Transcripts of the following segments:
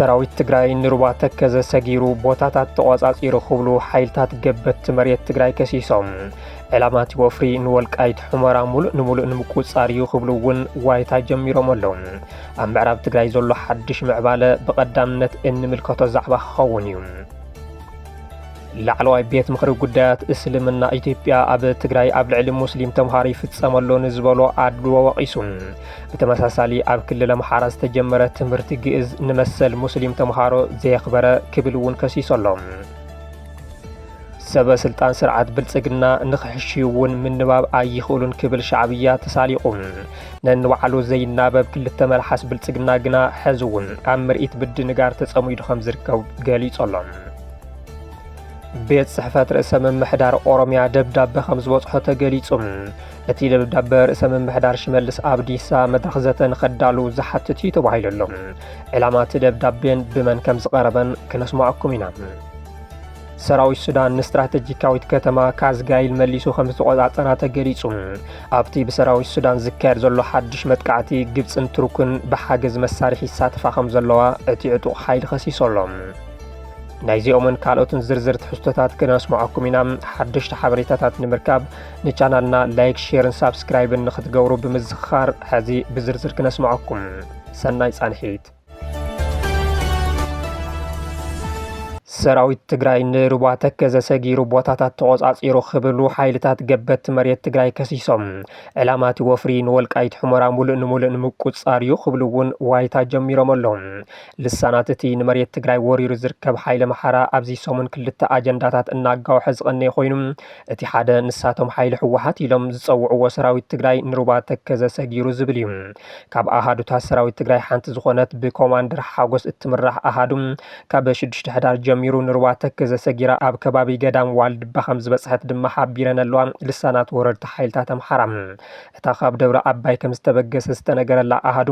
ሰራዊት ትግራይ ንሩባ ተከዘ ሰጊሩ ቦታታት ተቆጻጺሩ ክብሉ ሓይልታት ገበት መሬት ትግራይ ከሲሶም ዕላማት ወፍሪ ንወልቃይት ሑመራ ሙሉእ ንምቁጻር እዩ ክብሉ እውን ዋይታ ጀሚሮም ኣለዉ። ኣብ ምዕራብ ትግራይ ዘሎ ሓድሽ ምዕባለ ብቐዳምነት እንምልከቶ ዛዕባ ክኸውን እዩ። ላዕለዋይ ቤት ምክሪ ጉዳያት እስልምና ኢትዮጵያ ኣብ ትግራይ ኣብ ልዕሊ ሙስሊም ተምሃሮ ይፍጸመሎ ንዝበሎ ኣድልዎ ወቂሱ። ብተመሳሳሊ ኣብ ክልል ኣምሓራ ዝተጀመረ ትምህርቲ ግእዝ ንመሰል ሙስሊም ተምሃሮ ዘየኽበረ ክብል እውን ከሲሱ ኣሎ። ሰበ ስልጣን ስርዓት ብልጽግና ንኽሕሽዩ እውን ምንባብ ኣይኽእሉን ክብል ሻዕብያ ተሳሊቑ። ነንባዕሉ ዘይናበብ ክልተ መልሓስ ብልጽግና ግና ሕዚ እውን ኣብ ምርኢት ብድንጋር ተጸሚዱ ከም ዝርከብ ገሊጹ ኣሎ። ቤት ጽሕፈት ርእሰ ምምሕዳር ኦሮሚያ ደብዳቤ ከም ዝበጽሖ ተገሊጹ። እቲ ደብዳቤ ርእሰ ምምሕዳር ሽመልስ ኣብዲሳ መድረኽ ዘተ ንኸዳሉ ዝሓትት እዩ ተባሂሉ ኣሎ። ዕላማ እቲ ደብዳቤን ብመን ከም ዝቐረበን ክነስማዓኩም ኢና። ሰራዊት ሱዳን ንስትራቴጂካዊት ከተማ ካዝጋይል መሊሱ ከም ዝተቆጻጸራ ተገሊጹ። ኣብቲ ብሰራዊት ሱዳን ዝካየድ ዘሎ ሓድሽ መጥቃዕቲ ግብፅን ቱርክን ብሓገዝ መሳርሒ ይሳተፋ ከም ዘለዋ እቲ ዕጡቕ ሓይሊ ከሲሱ ኣሎ። ናይዚኦምን ካልኦትን ዝርዝር ትሕዝቶታት ክነስማዓኩም ኢና። ሓድሽቲ ሓበሬታታት ንምርካብ ንቻናልና ላይክ፣ ሼርን ሳብስክራይብን ንኽትገብሩ ብምዝኻር ሕዚ ብዝርዝር ክነስማዓኩም። ሰናይ ጻንሒት። ሰራዊት ትግራይ ንሩባ ተከዘ ሰጊሩ ቦታታት ተቆጻጺሩ ክብሉ ሓይልታት ገበት መሬት ትግራይ ከሲሶም ዕላማቲ ወፍሪ ንወልቃይት ሑመራ ሙሉእ ንምቁጻር እዩ ክብሉ እውን ዋይታ ጀሚሮም ኣለዉ። ልሳናት እቲ ንመሬት ትግራይ ወሪሩ ዝርከብ ሓይሊ ኣምሓራ ኣብዚ ሰሙን ክልተ ኣጀንዳታት እናጋውሐ ዝቐነየ ኮይኑ እቲ ሓደ ንሳቶም ሓይሊ ሕወሓት ኢሎም ዝጸውዕዎ ሰራዊት ትግራይ ንሩባ ተከዘ ሰጊሩ ዝብል እዩ። ካብ ኣሃዱታት ሰራዊት ትግራይ ሓንቲ ዝኾነት ብኮማንደር ሓጎስ እትምራሕ ኣሃዱ ካብ 6 ሕዳር ጀሚሩ ንሩባ ተከዘ ሰጊራ ኣብ ከባቢ ገዳም ዋልድባ ከም ዝበጽሐት ድማ ሓቢረን ኣለዋ ልሳናት ወረርቲ ሓይልታት ኣምሓራ። እታ ካብ ደብረ ኣባይ ከም ዝተበገሰ ዝተነገረላ ኣሃዱ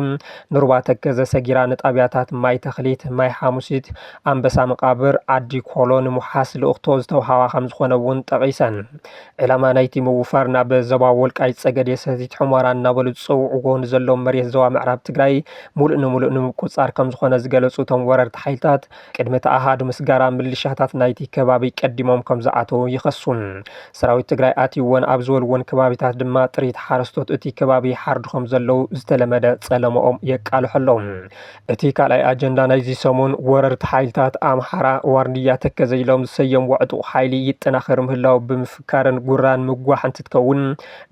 ንሩባ ተከዘ ሰጊራ ንጣብያታት ማይ ተኽሊት፣ ማይ ሓሙሲት፣ ኣንበሳ መቃብር፣ ዓዲ ኮሎ ንምሓስ ልእኽቶ ዝተውሃባ ከም ዝኾነ እውን ጠቒሰን። ዕላማ ናይቲ ምውፋር ናብ ዞባ ወልቃይት ጸገዴ ሰቲት ሑመራ እናበሉ ዝጽውዕዎ ንዘለዎም መሬት ዞባ ምዕራብ ትግራይ ሙሉእ ንምቁጻር ከም ዝኾነ ዝገለጹ እቶም ወረርቲ ሓይልታት ቅድሚ እቲ ኣሃዱ ምስጋራ ምልሻታት ናይቲ ከባቢ ቀዲሞም ከም ዝኣተዉ ይኸሱን። ሰራዊት ትግራይ ኣትይዎን ኣብ ዝበልዎን ከባቢታት ድማ ጥሪት ሓረስቶት እቲ ከባቢ ሓርዱ ከም ዘለዉ ዝተለመደ ጸለመኦም የቃልሑ ኣለዉ። እቲ ካልኣይ ኣጀንዳ ናይዚ ሰሙን ወረርቲ ሓይልታት ኣምሓራ ዋርድያ ተከዘ ኢሎም ዝሰየምዎ ዕጡቕ ሓይሊ ይጠናኸር ምህላው ብምፍካርን ጉራን ምግዋሕ እንትትከውን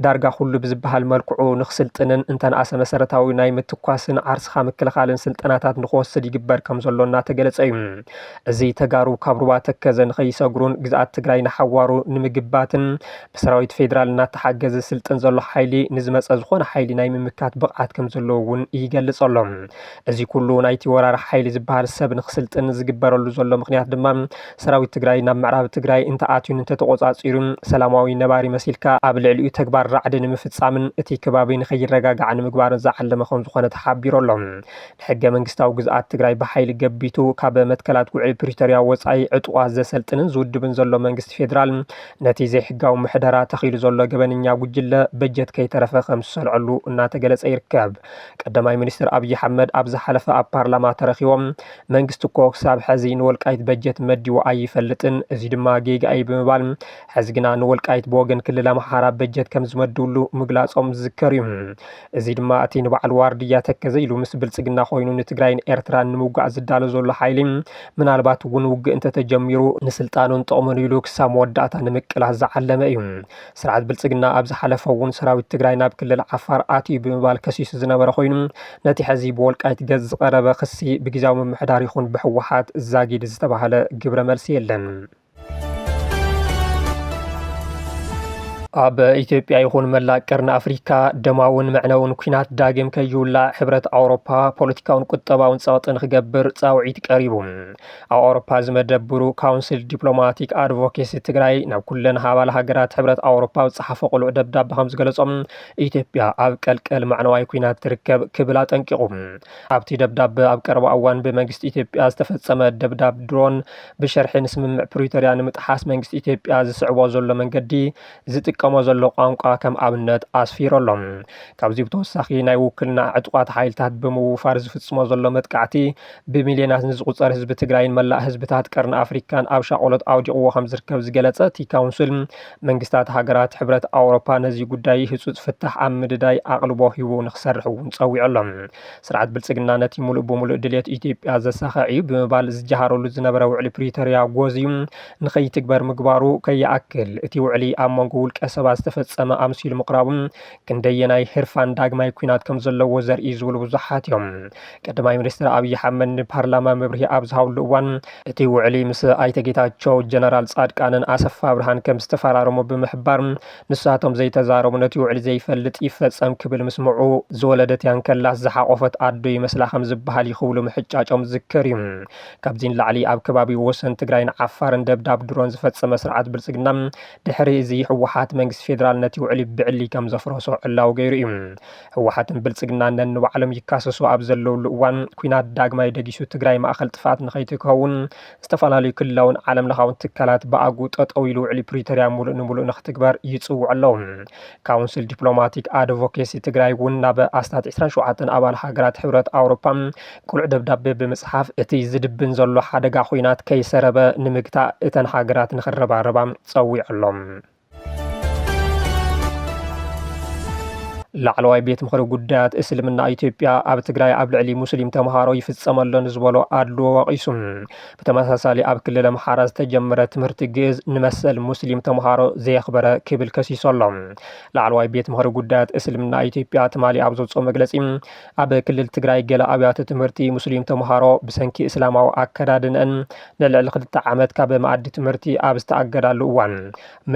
ዳርጋ ኩሉ ብዝበሃል መልክዑ ንኽስልጥንን እንተነኣሰ መሰረታዊ ናይ ምትኳስን ዓርስኻ ምክልኻልን ስልጠናታት ንኽወስድ ይግበር ከም ዘሎ እናተገለጸ እዩ። እዚ ተጋሩ ካብ ሩባ ተከዘ ንኸይሰግሩን ግዝኣት ትግራይ ንሓዋሩ ንምግባትን ብሰራዊት ፌደራል እናተሓገዘ ስልጥን ዘሎ ሓይሊ ንዝመፀ ዝኾነ ሓይሊ ናይ ምምካት ብቕዓት ከም ዘለዎ እውን ይገልጽ ኣሎ። እዚ ኩሉ ናይቲ ወራሪ ሓይሊ ዝበሃል ሰብ ንኽስልጥን ዝግበረሉ ዘሎ ምክንያት ድማ ሰራዊት ትግራይ ናብ ምዕራብ ትግራይ እንተኣትዩን እንተተቆጻጺሩን ሰላማዊ ነባሪ መሲልካ ኣብ ልዕሊኡ ተግባር ራዕዲ ንምፍጻምን እቲ ከባቢ ንኸይረጋጋዕ ንምግባርን ዝዓለመ ከም ዝኾነ ተሓቢሩ ኣሎ። ንሕገ መንግስታዊ ግዝኣት ትግራይ ብሓይሊ ገቢቱ ካብ መትከላት ውዕል ፕሪቶርያ ወጻኢ ዕጡቓት ዘሰልጥንን ዝውድብን ዘሎ መንግስቲ ፌደራል ነቲ ዘይሕጋዊ ምሕደራ ተኺሉ ዘሎ ገበነኛ ጉጅለ በጀት ከይተረፈ ከም ዝሰልዐሉ እናተገለጸ ይርከብ። ቀዳማይ ሚኒስትር ኣብይ ኣሕመድ ኣብ ዝሓለፈ ኣብ ፓርላማ ተረኺቦም መንግስቲ እኮ ክሳብ ሕዚ ንወልቃይት በጀት መዲቡ ኣይፈልጥን፣ እዚ ድማ ጌጋ እዩ ብምባል ሕዚ ግና ንወልቃይት ብወገን ክልል ኣምሓራ በጀት ከም ዝመድብሉ ምግላጾም ዝዝከር እዩ። እዚ ድማ እቲ ንባዕል ዋርድያ ተከዘ ኢሉ ምስ ብልጽግና ኮይኑ ንትግራይን ኤርትራን ንምውጋዕ ዝዳሎ ዘሎ ሓይሊ ምናልባት እውን ውግእ እንተተጀሚሩ ንስልጣኑን ጥቕሙን ኢሉ ክሳብ መወዳእታ ንምቅላስ ዝዓለመ እዩ። ስርዓት ብልጽግና ኣብ ዝሓለፈ እውን ሰራዊት ትግራይ ናብ ክልል ዓፋር ኣትዩ ብምባል ከሲሱ ዝነበረ ኮይኑ ነቲ ሕዚ ብወልቃይት ገጽ ዝቐረበ ክሲ ብግዜያዊ ምምሕዳር ይኹን ብሕወሓት ዛጊድ ዝተባህለ ግብረ መልሲ የለን። ኣብ ኢትዮጵያ ይኹን መላእ ቀርኒ ኣፍሪካ ደማውን መዕነውን ኩናት ዳግም ከይውላዕ ሕብረት ኣውሮፓ ፖለቲካውን ቁጠባውን ጸቕጢ ንኽገብር ጻውዒት ቀሪቡ። ኣብ ኣውሮፓ ዝመደብሩ ካውንስል ዲፕሎማቲክ ኣድቮኬሲ ትግራይ ናብ ኩለን ኣባል ሃገራት ሕብረት ኣውሮፓ ዝጸሓፈ ቁሉዕ ደብዳቤ ከም ዝገለጾም ኢትዮጵያ ኣብ ቀልቀል ማዕነዋይ ኩናት ትርከብ ክብል ኣጠንቂቑ። ኣብቲ ደብዳቤ ኣብ ቀረባ እዋን ብመንግስቲ ኢትዮጵያ ዝተፈጸመ ደብዳብ ድሮን ብሸርሒ ንስምምዕ ፕሪቶርያ ንምጥሓስ መንግስቲ ኢትዮጵያ ዝስዕቦ ዘሎ መንገዲ ዝጥቀ ዝጥቀሞ ዘሎ ቋንቋ ከም ኣብነት ኣስፊረሎም ካብዚ ብተወሳኺ ናይ ውክልና ዕጡቋት ሓይልታት ብምውፋር ዝፍጽሞ ዘሎ መጥቃዕቲ ብሚልዮናት ንዝቁጸር ህዝቢ ትግራይን መላእ ህዝብታት ቀርኒ ኣፍሪካን ኣብ ሻቆሎት ኣውዲቕዎ ከም ዝርከብ ዝገለጸ እቲ ካውንስል መንግስታት ሃገራት ሕብረት ኣውሮፓ ነዚ ጉዳይ ህጹጽ ፍታሕ ኣብ ምድዳይ ኣቕልቦ ሂቡ ንክሰርሕ እውን ጸዊዑሎም ስርዓት ብልጽግና ነቲ ሙሉእ ብምሉእ ድሌት ኢትዮጵያ ዘሳኺዕ ብምባል ዝጀሃረሉ ዝነበረ ውዕሊ ፕሪቶሪያ ጎዚዩ ንኸይትግበር ምግባሩ ከይኣክል እቲ ውዕሊ ኣብ መንጎ ውልቀ ሰባት ዝተፈጸመ ኣምሲሉ ምቕራቡ ክንደየናይ ሕርፋን ዳግማይ ኩናት ከም ዘለዎ ዘርኢ ዝብሉ ብዙሓት እዮም ቀዳማይ ሚኒስትር ኣብይ ኣሕመድ ንፓርላማ መብርሂ ኣብ ዝሃብሉ እዋን እቲ ውዕሊ ምስ ኣይተ ጌታቸው ጀነራል ጻድቃንን ኣሰፋ ብርሃን ከም ዝተፈራረሙ ብምሕባር ንሳቶም ዘይተዛረቡ ነቲ ውዕሊ ዘይፈልጥ ይፈጸም ክብል ምስምዑ ዝወለደት ያንከላስ ዝሓቆፈት ኣዶ ይመስላ ከም ዝበሃል ይኽብሉ ምሕጫጮም ዝከር እዩ ካብዚ ንላዕሊ ኣብ ከባቢ ወሰን ትግራይን ዓፋርን ደብዳብ ድሮን ዝፈጸመ ስርዓት ብልጽግና ድሕሪ እዚ ህወሓት መንግስቲ ፌደራል ነቲ ውዕሊ ብዕሊ ከም ዘፍረሶ ዕላው ገይሩ እዩ ህወሓትን ብልጽግና ነንባዕሎም ይካሰሱ ኣብ ዘለውሉ እዋን ኩናት ዳግማይ ደጊሱ ትግራይ ማእኸል ጥፋት ንኸይትከውን ዝተፈላለዩ ክልላውን ዓለም ለኻውን ትካላት ብኣጉ ጠጠው ኢሉ ውዕሊ ፕሪቶሪያ ሙሉእ ንሙሉእ ንኽትግበር ይጽውዑ ኣለዉ ካውንስል ዲፕሎማቲክ ኣድቮኬሲ ትግራይ እውን ናብ ኣስታት 27 ኣባል ሃገራት ሕብረት ኣውሮፓ ቁልዕ ደብዳቤ ብምጽሓፍ እቲ ዝድብን ዘሎ ሓደጋ ኩናት ከይሰረበ ንምግታእ እተን ሃገራት ንኽረባረባ ጸዊዑሎም ላዕለዋይ ቤት ምክሪ ጉዳያት እስልምና ኢትዮጵያ ኣብ ትግራይ ኣብ ልዕሊ ሙስሊም ተምሃሮ ይፍጸመሎን ዝበሎ ኣድልዎ ወቂሱ ብተመሳሳሊ ኣብ ክልል ኣምሓራ ዝተጀመረ ትምህርቲ ግእዝ ንመሰል ሙስሊም ተምሃሮ ዘየኽበረ ክብል ከሲሶሎ ላዕለዋይ ቤት ምክሪ ጉዳያት እስልምና ኢትዮጵያ ትማሊ ኣብ ዘውፅኦ መግለጺ ኣብ ክልል ትግራይ ገለ ኣብያተ ትምህርቲ ሙስሊም ተምሃሮ ብሰንኪ እስላማዊ ኣከዳድነን ንልዕሊ 2 ዓመት ካብ መኣዲ ትምህርቲ ኣብ ዝተኣገዳሉ እዋን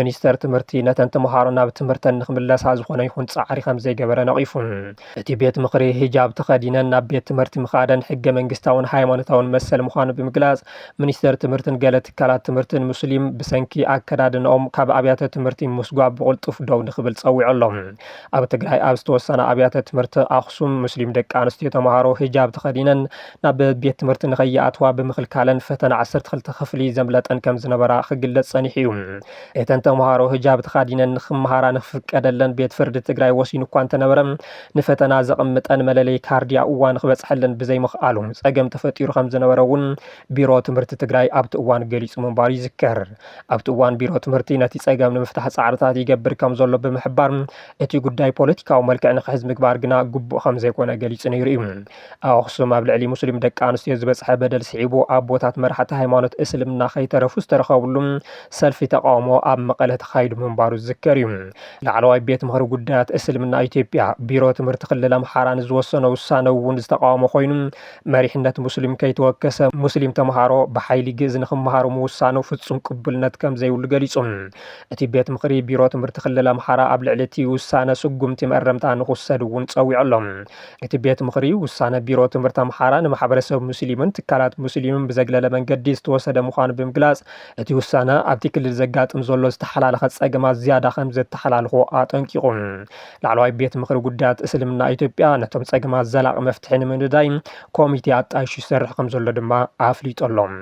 ሚኒስተር ትምህርቲ ነተን ተምሃሮ ናብ ትምህርተን ንኽምለሳ ዝኾነ ይኹን ጻዕሪ ከም ዘይገበረ ነቂፉ እቲ ቤት ምክሪ ሂጃብ ተኸዲነን ናብ ቤት ትምህርቲ ምኻደን ሕገ መንግስታውን ሃይማኖታውን መሰል ምዃኑ ብምግላጽ ሚኒስተር ትምህርትን ገለ ትካላት ትምህርትን ሙስሊም ብሰንኪ ኣከዳድነኦም ካብ ኣብያተ ትምህርቲ ምስጓብ ብቕልጡፍ ደው ንኽብል ጸዊዑሎም ኣብ ትግራይ ኣብ ዝተወሰነ ኣብያተ ትምህርቲ ኣኽሱም ሙስሊም ደቂ ኣንስትዮ ተምሃሮ ሂጃብ ተኸዲነን ናብ ቤት ትምህርቲ ንኸይኣትዋ ብምኽልካለን ፈተና 12 ክፍሊ ዘምለጠን ከም ዝነበራ ክግለጽ ጸኒሑ እዩ እተን ተምሃሮ ሂጃብ ተኸዲነን ንኽመሃራ ንኽፍቀደለን ቤት ፍርዲ ትግራይ ወሲኑ እኳ እንተነበረ ንፈተና ዘቕምጠን መለለይ ካርድያ እዋን ክበጽሐለን ብዘይምኽኣሉ ጸገም ተፈጢሩ ከም ዝነበረ እውን ቢሮ ትምህርቲ ትግራይ ኣብቲ እዋን ገሊጹ ምንባሩ ይዝከር ኣብቲ እዋን ቢሮ ትምህርቲ ነቲ ጸገም ንምፍታሕ ጻዕርታት ይገብር ከም ዘሎ ብምሕባር እቲ ጉዳይ ፖለቲካዊ መልክዕ ንኽሕዝ ምግባር ግና ግቡእ ከም ዘይኮነ ገሊጹ ነይሩ እዩ ኣብ ኣኽሱም ኣብ ልዕሊ ሙስሊም ደቂ ኣንስትዮ ዝበጽሐ በደል ስዒቡ ኣቦታት መራሕቲ ሃይማኖት እስልምና ከይተረፉ ዝተረኸብሉ ሰልፊ ተቃውሞ ኣብ መቐለ ተኻይዱ ምንባሩ ዝዝከር እዩ ላዕለዋይ ቤት ምክሪ ጉዳያት እስልምና ኢትዮጵያ ቢሮ ትምህርቲ ክልል ኣምሓራ ዝወሰነ ውሳነ እውን ዝተቃወሞ ኮይኑ መሪሕነት ሙስሊም ከይተወከሰ ሙስሊም ተምሃሮ ብሓይሊ ግእዝ ንኽመሃሩ ምውሳኑ ፍጹም ቅቡልነት ከም ዘይብሉ ገሊጹ እቲ ቤት ምክሪ ቢሮ ትምህርቲ ክልል ኣምሓራ ኣብ ልዕሊ እቲ ውሳነ ስጉምቲ መእረምታ ንኽወሰድ እውን ጸዊዑሎም እቲ ቤት ምክሪ ውሳነ ቢሮ ትምህርቲ ኣምሓራ ንማሕበረሰብ ሙስሊምን ትካላት ሙስሊምን ብዘግለለ መንገዲ ዝተወሰደ ምዃኑ ብምግላጽ እቲ ውሳነ ኣብቲ ክልል ዘጋጥም ዘሎ ዝተሓላለኸ ጸገማት ዝያዳ ከም ዘተሓላልፎ ኣጠንቂቑ ላዕለዋይ ቤት ምክሪ ጉዳያት እስልምና ኢትዮጵያ ነቶም ጸገማት ዘላቕ መፍትሒ ንምንዳይ ኮሚቴ ኣጣይሹ ይሰርሕ ከም ዘሎ ድማ ኣፍሊጦሎም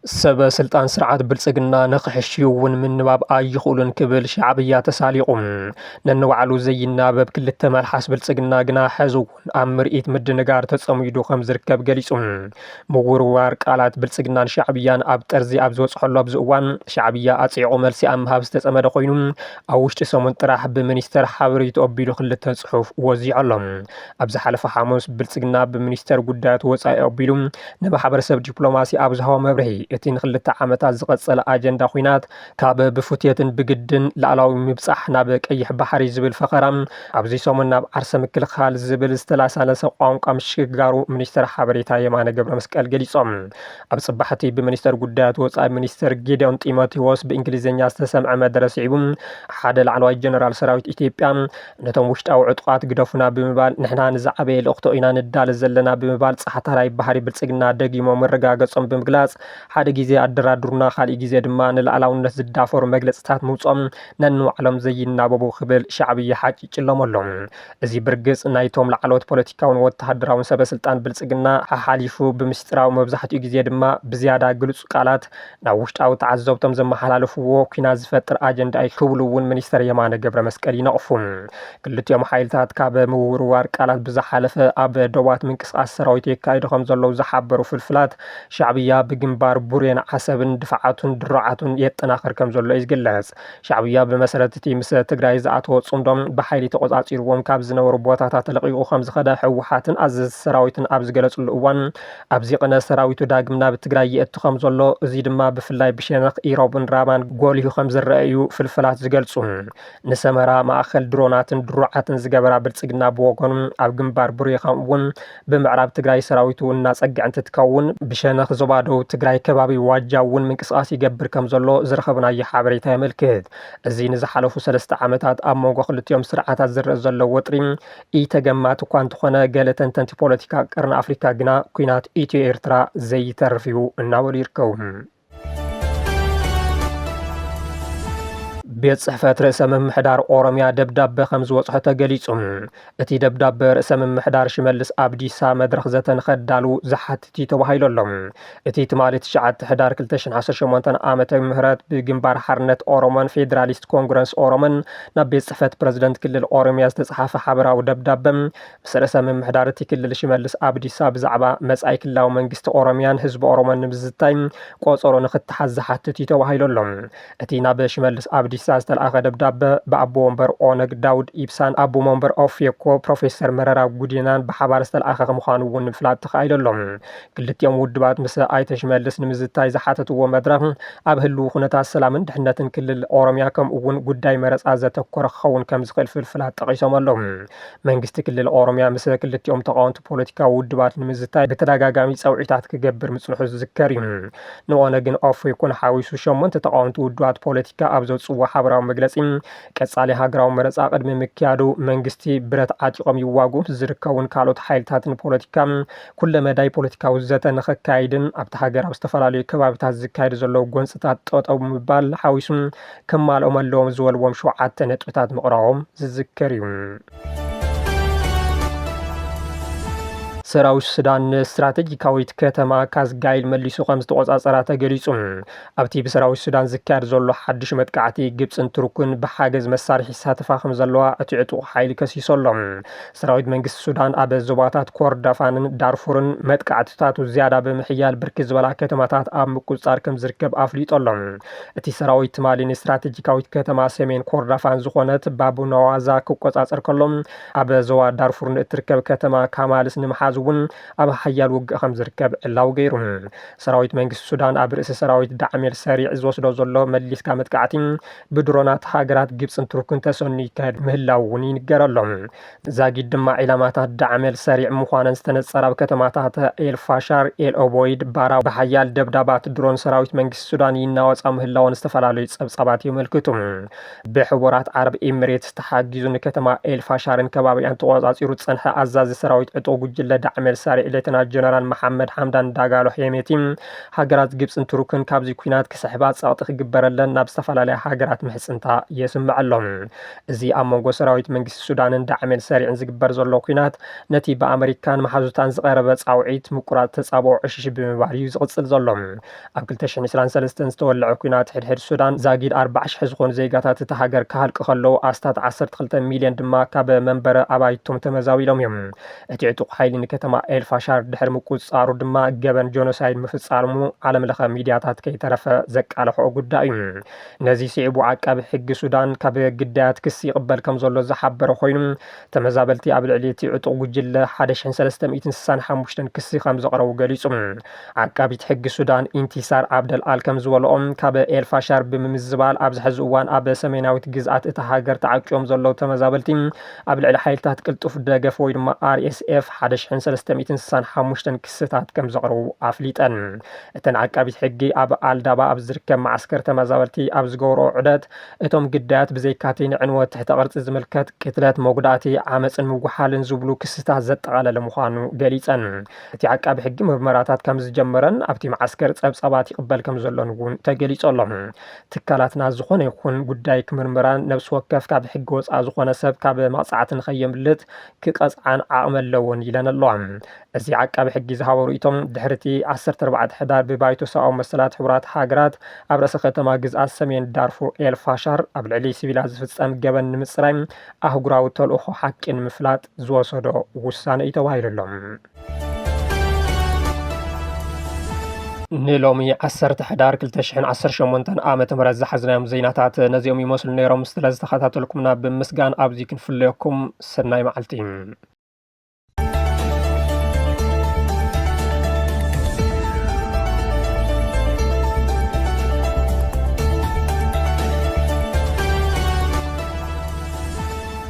سب سلطان سرعة بلسقنا نخشيون من نباب أيخولن كبل شعبية تساليقهم ننوعلو زي النابب كل التمال حسب بلسقنا قنا حزون أمر إيت مد نقار تسميدو خمز ركب قليسون مغور وارك آلات بلسقنا شعبيان أب ترزي أبزوز حلو بزوان شعبية أطيعو ملسي أمها بستسأمد خوينون أوش تسمون تراح بمنيستر حاوريتو أبيلو خلت صحوف وزيع لهم أبز حلف حاموس بلسقنا بمنيستر قدات وصاي أبيلو نبا حبر سب دبلوماسي أبزهو مبرهي اتين خلت عامتا زقصل أجندا خوينات كاب بفوتيتن بجدن لعلاوي مبصح نابك أي بحري زبل فقرام أبزي سومن ناب عرس مكل خال زبل استلاسة لسقام قامش جارو منيستر حبريتا يمانا قبل مسكال جليسوم أبصبحتي بمنيستر قدات وصاي منيستر جيدون تيموثيوس بإنجليزية استسمع مدرسة عبم حاد العلوي جنرال سراويت إثيوبيا نتم وشت أو عطقات قدفنا بمبال نحنا نزعبي الأخطو إنا ندال زلنا بمبال صحتها راي بحري بلسقنا دقي ممرقا قصم بمقلاص ሓደ ግዜ ኣደራድሩና ካልእ ግዜ ድማ ንላዕላውነት ዝዳፈሩ መግለጽታት ምውጾም ነንባዕሎም ዘይናበቡ ክብል ሻዕብያ ሓጭጭሎም ኣሎ። እዚ ብርግጽ ናይቶም ላዕለዎት ፖለቲካውን ወተሃደራውን ሰበስልጣን ብልጽግና ሓሓሊፉ ብምስጢራዊ መብዛሕትኡ ግዜ ድማ ብዝያዳ ግሉጽ ቃላት ናብ ውሽጣዊ ተዓዘብቶም ዘመሓላልፍዎ ኩናት ዝፈጥር ኣጀንዳ ክብሉ እውን ሚኒስተር የማነ ገብረ መስቀል ይነቕፉ። ክልቲኦም ሓይልታት ካብ ምውርዋር ቃላት ብዝሓለፈ ኣብ ደባት ምንቅስቃስ ሰራዊት የካይዱ ከም ዘለዉ ዝሓበሩ ፍልፍላት ሻዕብያ ብግንባር ቡሬን ዓሰብን ድፍዓቱን ድራዓቱን የጠናኽር ከም ዘሎ ይዝግለጽ። ሻዕብያ ብመሰረት እቲ ምስ ትግራይ ዝኣተወ ጽምዶም ብሓይሊ ተቆጻጺርዎም ካብ ዝነበሩ ቦታታት ተለቂቑ ከም ዝኸደ ሕወሓትን ኣዘዝቲ ሰራዊትን ኣብ ዝገለጽሉ እዋን ኣብዚ ቅነ ሰራዊቱ ዳግም ናብ ትግራይ ይእቱ ከም ዘሎ እዚ ድማ ብፍላይ ብሸነኽ ኢሮብን ራማን ጎሊሁ ከም ዝረአዩ ፍልፍላት ዝገልጹ። ንሰመራ ማእኸል ድሮናትን ድሩዓትን ዝገበራ ብልጽግና ብወገኑ ኣብ ግንባር ቡሬ ከምኡውን ብምዕራብ ትግራይ ሰራዊቱ እናጸግዕ እንትትከውን ብሸነኽ ዞባ ደቡብ ትግራይ ከባቢ ዋጃ እውን ምንቅስቃስ ይገብር ከም ዘሎ ዝረኸብናዮ ሓበሬታ የመልክት። እዚ ንዝሓለፉ 3 ዓመታት ኣብ መንጎ ክልቲኦም ስርዓታት ዝረአ ዘሎ ወጥሪ ኢተገማት እኳ እንተኾነ ገለ ተንተንቲ ፖለቲካ ቀርኒ ኣፍሪካ ግና ኩናት ኢትዮ ኤርትራ ዘይተርፍ እዩ እናበሉ ይርከቡ። ቤት ጽሕፈት ርእሰ ምምሕዳር ኦሮሚያ ደብዳቤ ከም ዝወጽሖ ተገሊጹ። እቲ ደብዳቤ ርእሰ ምምሕዳር ሽመልስ ኣብዲሳ መድረኽ ዘተ ንኸዳሉ ዝሓትት ተባሂሉ ኣሎ። እቲ ትማሊ 9 ሕዳር 2018 ዓመተ ምህረት ብግንባር ሓርነት ኦሮሞን ፌደራሊስት ኮንግረስ ኦሮሞን ናብ ቤት ጽሕፈት ፕረዚደንት ክልል ኦሮሚያ ዝተጻሓፈ ሓበራዊ ደብዳቤ ምስ ርእሰ ምምሕዳር እቲ ክልል ሽመልስ ኣብዲሳ ብዛዕባ መጻኢ ክልላዊ መንግስቲ ኦሮሚያን ህዝቢ ኦሮሞን ንምዝታይ ቆጸሮ ንኽትሓዝ ዝሓትት ተባሂሉ ኣሎ። እቲ ናብ ሽመልስ ኣብዲሳ ዝተልኣኸ ደብዳቤ ብኣቦ ወንበር ኦነግ ዳውድ ኢብሳን ኣቦ ወንበር ኦፌኮ ፕሮፌሰር መረራ ጉዲናን ብሓባር ዝተልኣኸ ምዃኑ እውን ምፍላጥ ተኻኢሉ ኣሎ። ክልቲኦም ውድባት ምስ ኣይተ ሽመልስ ንምዝታይ ዝሓተትዎ መድረኽ ኣብ ህልው ኩነታት ሰላምን ድሕነትን ክልል ኦሮሚያ ከምኡ እውን ጉዳይ መረፃ ዘተኮረ ክኸውን ከም ዝኽእል ፍልፍላት ጠቒሶም ኣለዉ። መንግስቲ ክልል ኦሮሚያ ምስ ክልቲኦም ተቃወምቲ ፖለቲካዊ ውድባት ንምዝታይ ብተደጋጋሚ ፀውዒታት ክገብር ምጽንሑ ዝዝከር እዩ። ንኦነግን ኦፌኮን ሓዊሱ 8 ተቃወምቲ ውድባት ፖለቲካ ኣብ ዘውፅዎ ሓበራዊ መግለጺ ቀጻሊ ሃገራዊ መረፃ ቅድሚ ምክያዱ መንግስቲ ብረት ዓጢቆም ይዋግኡ ዝርከቡን ካልኦት ሓይልታትን ፖለቲካ ኩለ መዳይ ፖለቲካዊ ዘተ ንኸካይድን ኣብቲ ሃገር ኣብ ዝተፈላለዩ ከባቢታት ዝካየዱ ዘለዉ ጎንፅታት ጠጠው ብምባል ሓዊሱ ከማልኦም ኣለዎም ዝበልዎም 7 ነጥብታት ምቕራቦም ዝዝከር እዩ። ሰራዊት ሱዳን ስትራቴጂካዊት ከተማ ካዝጋይል መሊሱ ከም ዝተቆጻጸራ ተገሊጹ። ኣብቲ ብሰራዊት ሱዳን ዝካየድ ዘሎ ሓድሽ መጥቃዕቲ ግብፅን ቱርክን ብሓገዝ መሳርሒ ይሳተፋ ከም ዘለዋ እቲ ዕጡቕ ሓይሊ ከሲሱ ኣሎ። ሰራዊት መንግስቲ ሱዳን ኣብ ዞባታት ኮርዳፋንን ዳርፉርን መጥቃዕትታቱ ዝያዳ ብምሕያል ብርክት ዝበላ ከተማታት ኣብ ምቁፅጻር ከም ዝርከብ ኣፍሊጡ ኣሎ። እቲ ሰራዊት ትማሊ ንስትራቴጂካዊት ከተማ ሰሜን ኮርዳፋን ዝኾነት ባቡናዋዛ ክቆጻጸር ከሎ ኣብ ዞባ ዳርፉር እትርከብ ከተማ ካማልስ ንምሓዝ እውን ኣብ ሓያል ውግእ ከም ዝርከብ ዕላው ገይሩ። ሰራዊት መንግስቲ ሱዳን ኣብ ርእሲ ሰራዊት ዳዕሜል ሰሪዕ ዝወስዶ ዘሎ መሊስካ መጥቃዕቲ ብድሮናት ሃገራት ግብፅን ቱርክን ተሰኒ ይካየድ ምህላው እውን ይንገር ኣሎ። ዛጊድ ድማ ዒላማታት ዳዕሜል ሰሪዕ ምዃነን ዝተነጸረ ኣብ ከተማታት ኤልፋሻር፣ ኤልኦቦይድ፣ ባራ ብሓያል ደብዳባት ድሮን ሰራዊት መንግስቲ ሱዳን ይናወፃ ምህላውን ዝተፈላለዩ ጸብጻባት የመልክቱ። ብሕቡራት ዓረብ ኤሚሬትስ ተሓጊዙ ንከተማ ኤልፋሻርን ከባቢያን ተቆጻጺሩ ዝጸንሐ ኣዛዚ ሰራዊት ዕጡቕ ጉጅለ ዳዕሜል ሰሪዕ ሌተናንት ጀነራል መሐመድ ሓምዳን ዳጋሎ ሄሜቲ ሃገራት ግብፅን ቱርክን ካብዚ ኩናት ክስሕባ ጸቕጢ ክግበረለን ናብ ዝተፈላለዩ ሃገራት ምሕጽንታ የስምዕ ኣሎም። እዚ ኣብ መንጎ ሰራዊት መንግስቲ ሱዳንን ዳዕሜል ሰሪዕን ዝግበር ዘሎ ኩናት ነቲ ብኣሜሪካን መሓዙታን ዝቐረበ ጻውዒት ምቁራጽ ተጻብኦ ዕሽሽ ብምባል እዩ ዝቕጽል ዘሎ። ኣብ 2023 ዝተወልዐ ኩናት ሕድሕድ ሱዳን ዛጊድ 40,000 ዝኾኑ ዜጋታት እቲ ሃገር ክሃልቂ ከለዉ ኣስታት 12 ሚልዮን ድማ ካብ መንበረ ኣባይቶም ተመዛቢሎም እዮም። እቲ ዕጡቕ ሓይሊ ከተማ ኤልፋሻር ድሕሪ ምቁፅጻሩ ድማ ገበን ጆኖሳይድ ምፍጻሙ ዓለም ለኸ ሚድያታት ከይተረፈ ዘቃልሕኦ ጉዳይ እዩ። ነዚ ስዒቡ ዓቃቢ ሕጊ ሱዳን ካብ ግዳያት ክሲ ይቕበል ከም ዘሎ ዝሓበረ ኮይኑ ተመዛበልቲ ኣብ ልዕሊ እቲ ዕጡቕ ጉጅለ 1365 ክሲ ከም ዘቕረቡ ገሊጹ። ዓቃቢት ሕጊ ሱዳን ኢንቲሳር ዓብደል ኣል ከም ዝበልኦም ካብ ኤልፋሻር ብምምዝባል ኣብዚ ሕዚ እዋን ኣብ ሰሜናዊት ግዝኣት እቲ ሃገር ተዓቂቦም ዘለዉ ተመዛበልቲ ኣብ ልዕሊ ሓይልታት ቅልጡፍ ደገፍ ወይ ድማ RSF 365 ክስታት ከም ዘቕርቡ ኣፍሊጠን እተን ዓቃቢት ሕጊ ኣብ ኣልዳባ ኣብ ዝርከብ ማዓስከር ተመዛበልቲ ኣብ ዝገብሮ ዑደት እቶም ግዳያት ብዘይካቲ ንዕንወት ትሕተ ቅርፂ ዝምልከት ቅትለት መጉዳእቲ ዓመፅን ምጉሓልን ዝብሉ ክስታት ዘጠቓለለ ምዃኑ ገሊፀን እቲ ዓቃቢ ሕጊ ምርመራታት ከም ዝጀመረን ኣብቲ ማዓስከር ፀብፀባት ይቕበል ከም ዘሎን እውን ተገሊፆሎም ትካላትና ዝኾነ ይኹን ጉዳይ ክምርምራን ነብሲ ወከፍ ካብ ሕጊ ወፃኢ ዝኾነ ሰብ ካብ መቕፃዕቲ ንኸየምልጥ ክቐፅዓን ዓቕሚ ኣለዎን ኢለን ኣለዋ እዚ ዓቃቢ ሕጊ ዝሃበሩ ኢቶም ድሕርቲ 14 ሕዳር ብባይቶ ሰብኣዊ መሰላት ሕቡራት ሃገራት ኣብ ርእሰ ከተማ ግዝኣት ሰሜን ዳርፉር ኤልፋሻር ኣብ ልዕሊ ሲቪላት ዝፍፀም ገበን ንምፅራይ ኣህጉራዊ ተልእኾ ሓቂ ንምፍላጥ ዝወሰዶ ውሳነ እዩ ተባሂሉሎም ንሎሚ 10 ሕዳር 2018 ዓመተ ምህረት ዝሓዝናዮም ዜናታት ነዚኦም ይመስሉ ነይሮም። ስለዝተኸታተልኩምና ብምስጋን ኣብዚ ክንፍለየኩም ሰናይ መዓልቲ